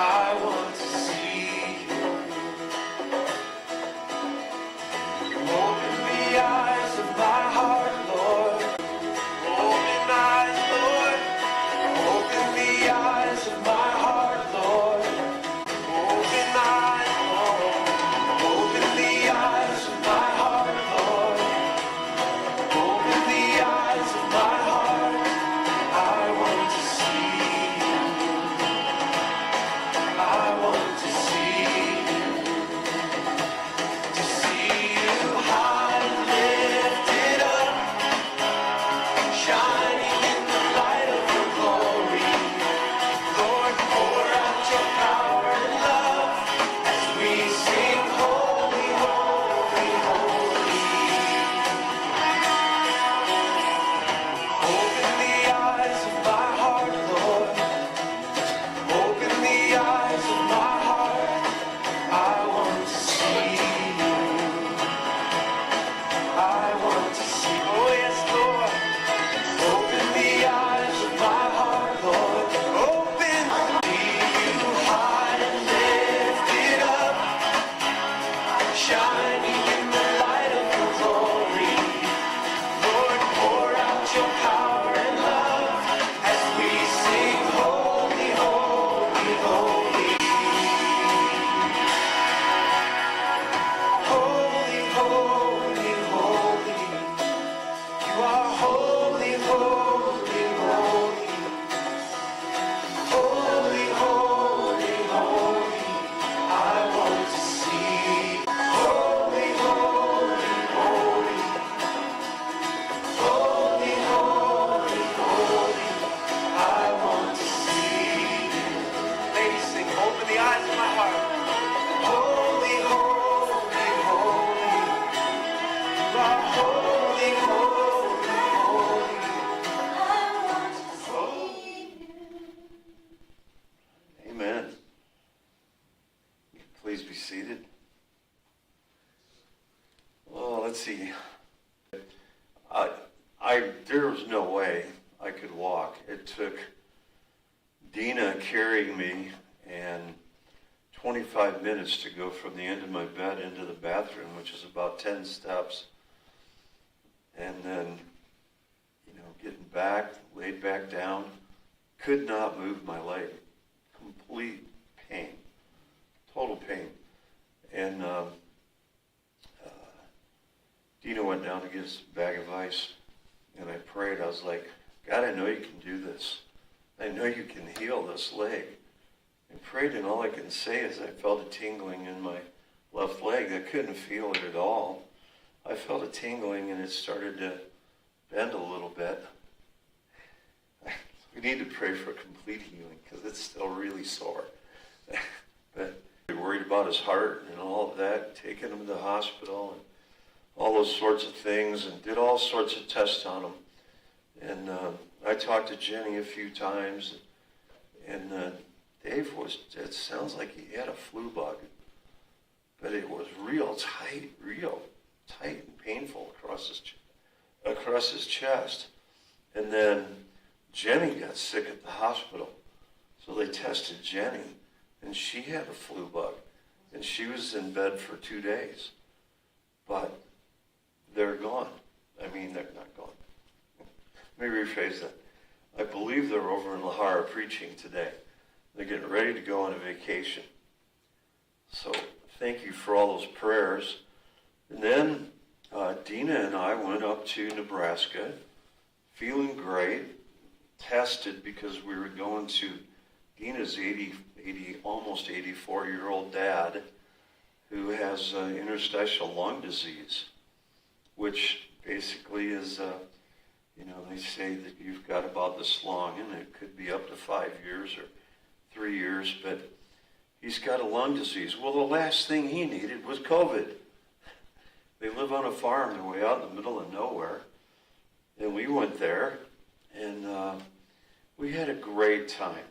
I want to see you. Open the eyes of my heart, Lord. Open eyes, Lord. Open the eyes of my heart, Lord. Open eyes, Lord. Open the eyes of my heart, Lord. Open the eyes of my heart. I want to see you. I want to see you. To see you high and lifted up, shining in the light of your glory. Lord, pour out your power and love as we sing holy, holy, holy. Open the eyes of my heart, Lord. Open the eyes of my heart. I want to see you. I want to see. Oh yes, Lord. Open the eyes of my heart, Lord. Open. See you high and lifted up, shining in the light of your glory. Lord, pour out your power and love as we sing holy, holy, holy. Holy, holy, holy. You are holy, holy, holy. Holy, holy, holy. I want to see. Holy, holy, holy. Holy, holy, holy. I want to see you. Ladies, sing, open the eyes of my heart. Holy, holy, holy. You are holy, holy, holy. I want to see you. Amen. Please be seated. Well, let's see. There was no way I could walk. It took Dina carrying me and 25 minutes to go from the end of my bed into the bathroom, which is about 10 steps. And then, getting back, laid back down, could not move my leg. Complete pain, total pain. And Dina went down to get us a bag of ice, and I prayed. I was like, God, I know you can do this. I know you can heal this leg. I prayed, and all I can say is I felt a tingling in my left leg. I couldn't feel it at all. I felt a tingling, and it started to bend a little bit. We need to pray for complete healing, because it's still really sore. But we were worried about his heart and all of that, taking him to the hospital and all those sorts of things, and did all sorts of tests on him. And I talked to Jenny a few times, and Dave it sounds like he had a flu bug, but it was real tight and painful across his chest. And then Jenny got sick at the hospital, so they tested Jenny, and she had a flu bug, and she was in bed for 2 days. But they're gone. I mean, they're not gone. Let me rephrase that. I believe they're over in Lahara preaching today. They're getting ready to go on a vacation. So thank you for all those prayers. And then Dina and I went up to Nebraska, feeling great, tested because we were going to Dina's almost 84-year-old dad, who has interstitial lung disease, which basically is, they say that you've got about this long, and it could be up to 5 years or 3 years, but he's got a lung disease. Well, the last thing he needed was COVID. They live on a farm, they're way out in the middle of nowhere, and we went there, and we had a great time.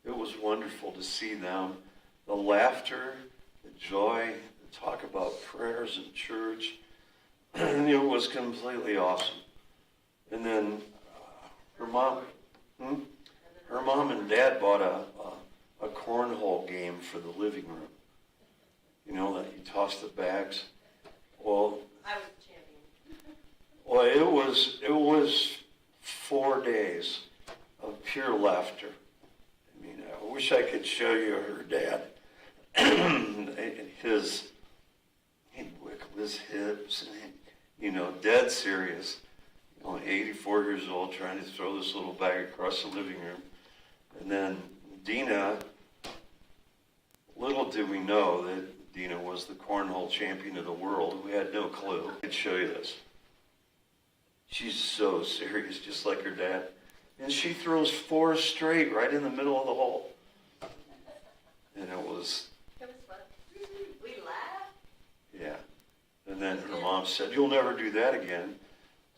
It was wonderful to see them, the laughter, the joy, the talk about prayers in church. It was completely awesome. And then her mom and dad bought a cornhole game for the living room. You know, that you toss the bags. Well, I was the champion. well, it was 4 days of pure laughter. I mean, I wish I could show you her dad. He'd wiggle his hips, and you know, dead serious. You know, 84 years old, trying to throw this little bag across the living room. And then Dina, little did we know that Dina was the cornhole champion of the world. We had no clue. I could show you this. She's so serious, just like her dad. And she throws 4 straight right in the middle of the hole. And it was fun. We laughed. yeah. And then her mom said, "You'll never do that again."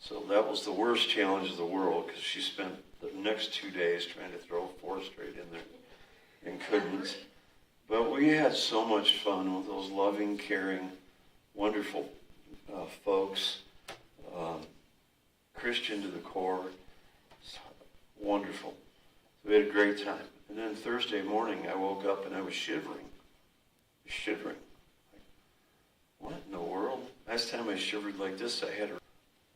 So that was the worst challenge of the world, because she spent the next 2 days trying to throw 4 straight in there and couldn't. But we had so much fun with those loving, caring, wonderful folks. Christian to the core. It's wonderful. We had a great time. And then Thursday morning, I woke up and I was shivering. Shivering. What in the world? Last time I shivered like this, I had a...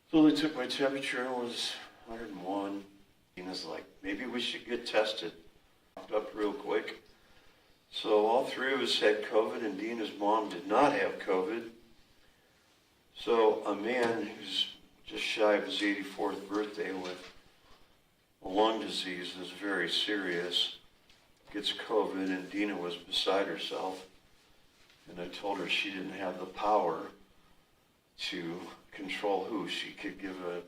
So they took my temperature and it was 101. Dina's like, maybe we should get tested. Popped up real quick. So all 3 of us had COVID, and Dina's mom did not have COVID. So a man who's just shy of his 84th birthday with a lung disease that's very serious gets COVID, and Dina was beside herself. And I told her she didn't have the power to control who she could give a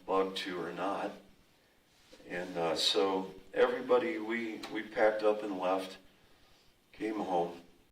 bug to or not. And so everybody, we packed up and left, came home.